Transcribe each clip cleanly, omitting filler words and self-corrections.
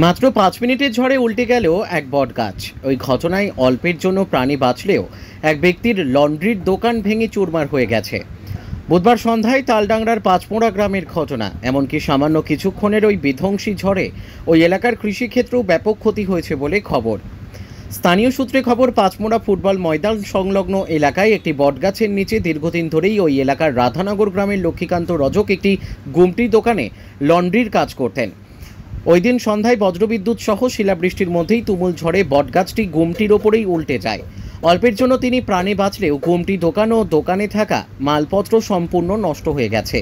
মাত্র ৫ মিনিটের ঝড়ে উল্টে গেল এক বটগাছ। ওই ঘটনায় অল্পের জন্য প্রাণী বাঁচলেও এক ব্যক্তির লন্ড্রির দোকান ভেঙে চুরমার হয়ে গেছে। বুধবার সন্ধ্যায় তালডাংরার পাঁচমোড়া গ্রামের ঘটনা। এমনকি সামান্য কিছুক্ষণের ওই বিধ্বংসী ঝড়ে ওই এলাকার কৃষিক্ষেত্রেও ব্যাপক ক্ষতি হয়েছে বলে খবর। স্থানীয় সূত্রে খবর, পাঁচমোড়া ফুটবল ময়দান সংলগ্ন এলাকায় একটি বটগাছের নিচে দীর্ঘদিন ধরেই ওই এলাকার রাধানগর গ্রামের লক্ষ্মীকান্ত রজক একটি গুমটি দোকানে লন্ড্রির কাজ করতেন। ওই দিন সন্ধ্যায় বজ্রবিদ্যুৎ সহ শিলাবৃষ্টির মধ্যেই তুমুল ঝড়ে বটগাছটি গুমটির ওপরেই উল্টে যায়। অল্পের জন্য তিনি প্রাণে বাঁচলেও গুমটি দোকান ও দোকানে থাকা মালপত্র সম্পূর্ণ নষ্ট হয়ে গেছে।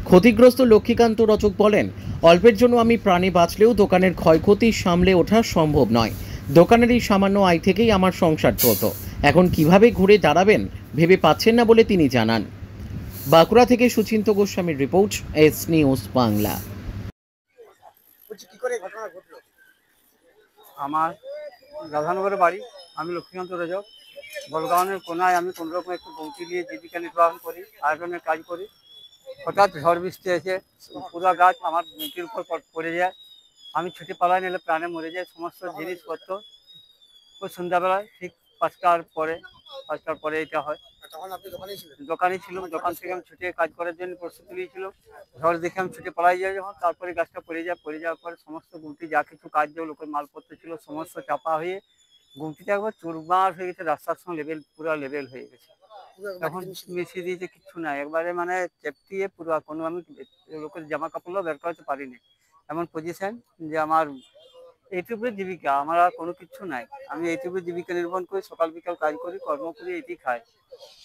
ক্ষতিগ্রস্ত লক্ষ্মীকান্ত রজক বলেন, অল্পের জন্য আমি প্রাণে বাঁচলেও দোকানের ক্ষয়ক্ষতি সামলে ওঠা সম্ভব নয়। দোকানের এই সামান্য আয় থেকেই আমার সংসার চলত। এখন কিভাবে ঘুরে দাঁড়াবেন ভেবে পাচ্ছেন না বলে তিনি জানান। বাঁকুড়া থেকে সুচিন্ত গোস্বামীর রিপোর্ট, এস নিউজ বাংলা। আমার রাধানগরের বাড়ি, আমি লক্ষ্মীকান্ত রজক। বলগাঁওয়ের কোনায় আমি কোনোরকম একটু বংশী দিয়ে জীবিকা নির্বাহ করি, আয়োজনের কাজ করি। হঠাৎ ঝড় বৃষ্টি এসে পুরো গাছ আমার মুখের উপর পড়ে যায়। আমি ছুটি পালাই নিলে প্রাণে মরে যায়। সমস্ত জিনিসপত্র ওই সন্ধ্যাবেলায় ঠিক 5টার পরে এটা হয়। দোকানেই ছিল। দোকান থেকে আমি ছুটে কাজ করার জন্য প্রস্তুতি নিয়েছিল। ঝড় দেখে আমি ছুটে পালাই যাই যখন, তারপরে গাছটা পড়ে যাওয়ার পরে সমস্ত গুমটি যা কিছু কাজ লোকের মালপত্র ছিল সমস্ত চাপা হয়ে গুমটিটা একবার চুরমার হয়ে গেছে। রাস্তার সঙ্গে পুরো লেভেল হয়ে গেছে। এখন মিশিয়ে দিয়েছে, কিচ্ছু নাই, একবারে মানে চেপটিয়ে পুরো কোনো আমি লোকের জামা কাপড়ও বের করতে পারিনি। এমন পজিশন যে আমার এইটুকুই জীবিকা, আমার আর কোনো কিছু নাই। আমি এইটুকুই জীবিকা নির্বাহ করি, সকাল বিকাল কাজ করি, কর্ম করি, এটি খাই।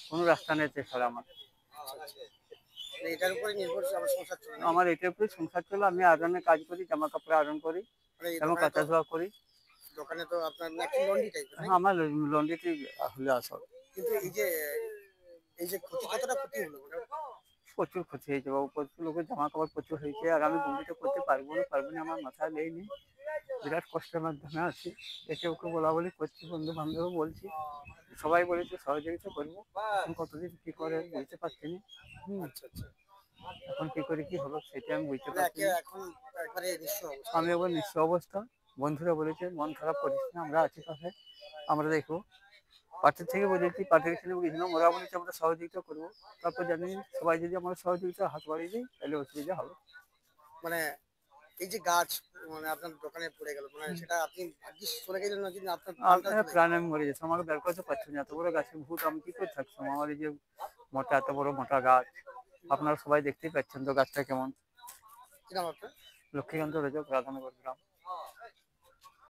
কোনো রাস্তা নেই ছাড়া আমার। আমার এটার উপরে সংসার চলে। আমি আয়রনের কাজ করি, জামা কাপড় আয়রন করি এবং কাঁচা ধোয়া করি। দোকানে তো আপনার নাকি লন্ড্রি টাইপ? হ্যাঁ, আমার লন্ড্রিতে হলে আসল। কিন্তু এই যে ক্ষতি, কতটা ক্ষতি হলো? প্রচুর ক্ষতি হয়েছে বাবু, প্রচুর লোকের জামা কাপড় প্রচুর হয়েছে। আর আমি গুমটিটা করতে পারবো না আমার মাথায় নেই। বিরাট কষ্টের মাধ্যমে আছি। একে ওকে বলা বলি করছি, বন্ধু বান্ধব বলছি, সবাই বলেছে সহযোগিতা করবো। কতদিন কি করে বুঝতে পারছি না। এখন কি করে কি হলো সেটা আমি বুঝতে পারছি। আমি একবার নিঃস্ব অবস্থা। বন্ধুরা বলেছে মন খারাপ করিস না, আমরা আছি পাশে, আমরা দেখবো। পার্টির থেকে বলেছি, পার্টির ছেলে গেছিলাম, ওরা বলেছে আমরা সহযোগিতা করবো। তারপর জানি সবাই যদি আমার সহযোগিতা হাত বাড়িয়ে দিই তাহলে অসুবিধা হবে। মানে এই যে গাছ মানে আপনার দোকানে পড়ে গেল, মানে সেটা আপনি ভাগ্যিস চলে গেলেন না, কিন্তু আপনার প্রাণে মরে যেত। আমাকে বের করতে পারছি না, এত বড় গাছের ভূত আমি কি করে থাকতাম। আমার এই যে এত বড় মোটা গাছ, আপনারা সবাই দেখতেই পাচ্ছেন তো গাছটা কেমন। কি নাম আপনার? লক্ষ্মীকান্ত রজক, রাধানগর গ্রাম।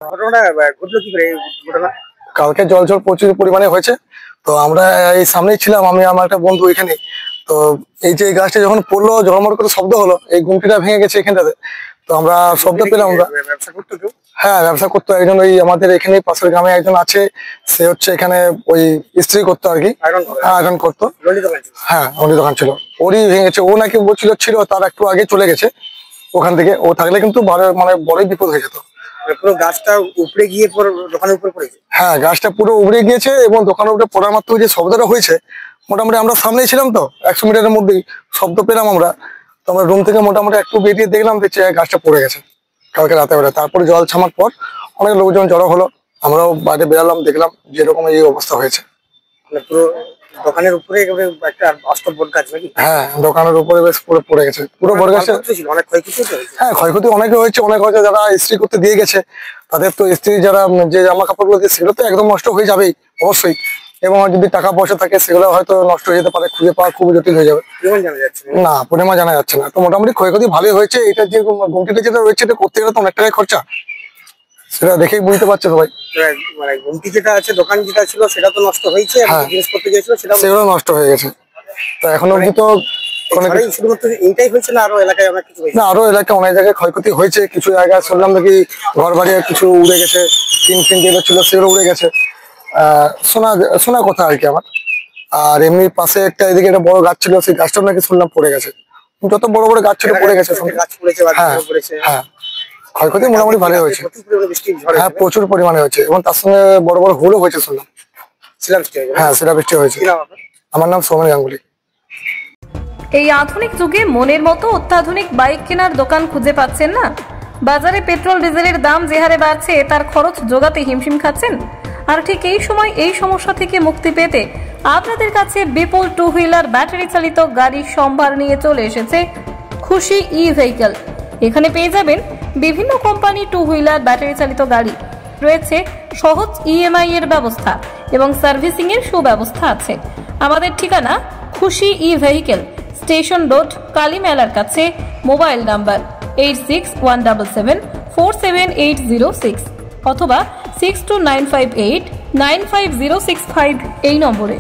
ঘটনাটা ঘটলো কি করে? ঘটনা কালকে জল প্রচুর পরিমাণে হয়েছে। তো আমরা এই সামনেই ছিলাম, আমি আমার একটা বন্ধু এখানে। তো এই যে গাছটা যখন পড়লো, ঝড়মড় করে শব্দ হলো, এই গুমটিটা ভেঙে গেছে এখানটাতে। তো আমরা শব্দ পেলাম। আমরা ব্যবসা করতো কেউ? হ্যাঁ, ব্যবসা করতো একজন, ওই আমাদের এখানে পাশের গ্রামে একজন আছে, সে হচ্ছে এখানে ওই ইস্ত্রি করতো আর কি, আয়রন করতো। হ্যাঁ, লন্ড্রি দোকান ছিল, ওরই ভেঙে গেছে। ও নাকি ছিল তার একটু আগে চলে গেছে ওখান থেকে। ও থাকলে কিন্তু মানে বড়ই বিপদ হয়ে যেত। পুরো গাছটা উপরে গিয়ে দোকানের উপরে পড়েছে? হ্যাঁ, গাছটা পুরো উবড়ে গিয়েছে এবং দোকানের উপরে পড়ার মাত্র যে শব্দটা হয়েছে, মোটামুটি আমরা সামনেই ছিলাম তো, 100 মিটারের মধ্যেই শব্দ পেলাম আমরা। তো আমরা রুম থেকে মোটামুটি একটু বেরিয়ে দেখলাম যে গাছটা পড়ে গেছে কালকে রাতে বেলা। তারপরে জল ছামার পর অনেক লোকজন জড়ো হলো, আমরাও বাইরে বেরালাম, দেখলাম যেরকম এই অবস্থা হয়েছে। পুরো দোকানের উপরে একটা অস্ত বট গাছ নাকি? হ্যাঁ, দোকানের উপরে বেশ পুরো পড়ে গেছে, পুরো বট গাছ। অনেক ক্ষয়ক্ষতি? হ্যাঁ, ক্ষয়ক্ষতি অনেকে হয়েছে। অনেক হয়েছে যারা ইস্ত্রি করতে দিয়ে গেছে, তাদের তো ইস্ত্রি যারা যে জামা কাপড়গুলো দিয়ে সেগুলো তো একদম নষ্ট হয়ে যাবেই অবশ্যই। এবং যদি টাকা পয়সা থাকে সেগুলো হয়তো নষ্ট হয়ে যেতে পারে, খুঁজে পাওয়া খুব জটিল হয়ে যাবে। না, পরিমাণ জানা যাচ্ছে না। তো মোটামুটি ক্ষয়ক্ষতি ভালোই হয়েছে। এটা যে গুমটিটা যেটা রয়েছে এটা করতে গেলে তো অনেক টাকাই খরচা, সেটা দেখেই বুঝতে পারছে সবাই। মানে গুমটি যেটা আছে, দোকান যেটা ছিল সেটা তো নষ্ট হয়েছে, জিনিসপত্র যেগুলো সেগুলো নষ্ট হয়ে গেছে। তো এখন অব্দি তো শুধুমাত্র এইটাই হয়েছে না, আরো এলাকায় অনেক কিছু হয়েছে? না, আরো এলাকায় অনেক জায়গায় ক্ষয়ক্ষতি হয়েছে। কিছু জায়গায় শুনলাম নাকি ঘর বাড়ি কিছু উড়ে গেছে, টিন যেগুলো ছিল সেগুলো উড়ে গেছে, শোনা কথা আর কি আমার। আর এমনি পাশে এদিকে একটা বড় গাছ ছিল, সেই গাছটাও নাকি শুনলাম পড়ে গেছে। যত বড় বড় গাছ ছিল পড়ে গেছে। হ্যাঁ, ক্ষয়ক্ষতি মোটামুটি ভালোই হয়েছে। হ্যাঁ, প্রচুর পরিমাণে হয়েছে এবং তার সঙ্গে বড় বড় হুলও হয়েছে শুনলাম। হ্যাঁ, শিলাবৃষ্টি হয়েছে। আমার নাম সৌমেন গাঙ্গুলি। এই আধুনিক যুগে মনের মতো অত্যাধুনিক বাইক কেনার দোকান খুঁজে পাচ্ছেন না? বাজারে পেট্রোল ডিজেলের দাম যে হারে বাড়ছে তার খরচ জোগাতে হিমশিম খাচ্ছেন? আর ঠিক এই সময় এই সমস্যা থেকে মুক্তি পেতে আপনাদের কাছে বিপুল টু হুইলার ব্যাটারি চালিত গাড়ির সম্ভার নিয়ে চলে এসেছে খুশি ই ভেহিকল। এখানে পেয়ে যাবেন বিভিন্ন কোম্পানি টু হুইলার ব্যাটারি চালিত গাড়ি, রয়েছে সহজ ইএমআই এর ব্যবস্থা এবং সার্ভিসিং এর সুব্যবস্থা আছে। আমাদের ঠিকানা খুশি ই ভেহিকল, স্টেশন রোড, কালী মেলার কাছে। মোবাইল নাম্বার 8617747806 অথবা 6295895065 এই নম্বরে।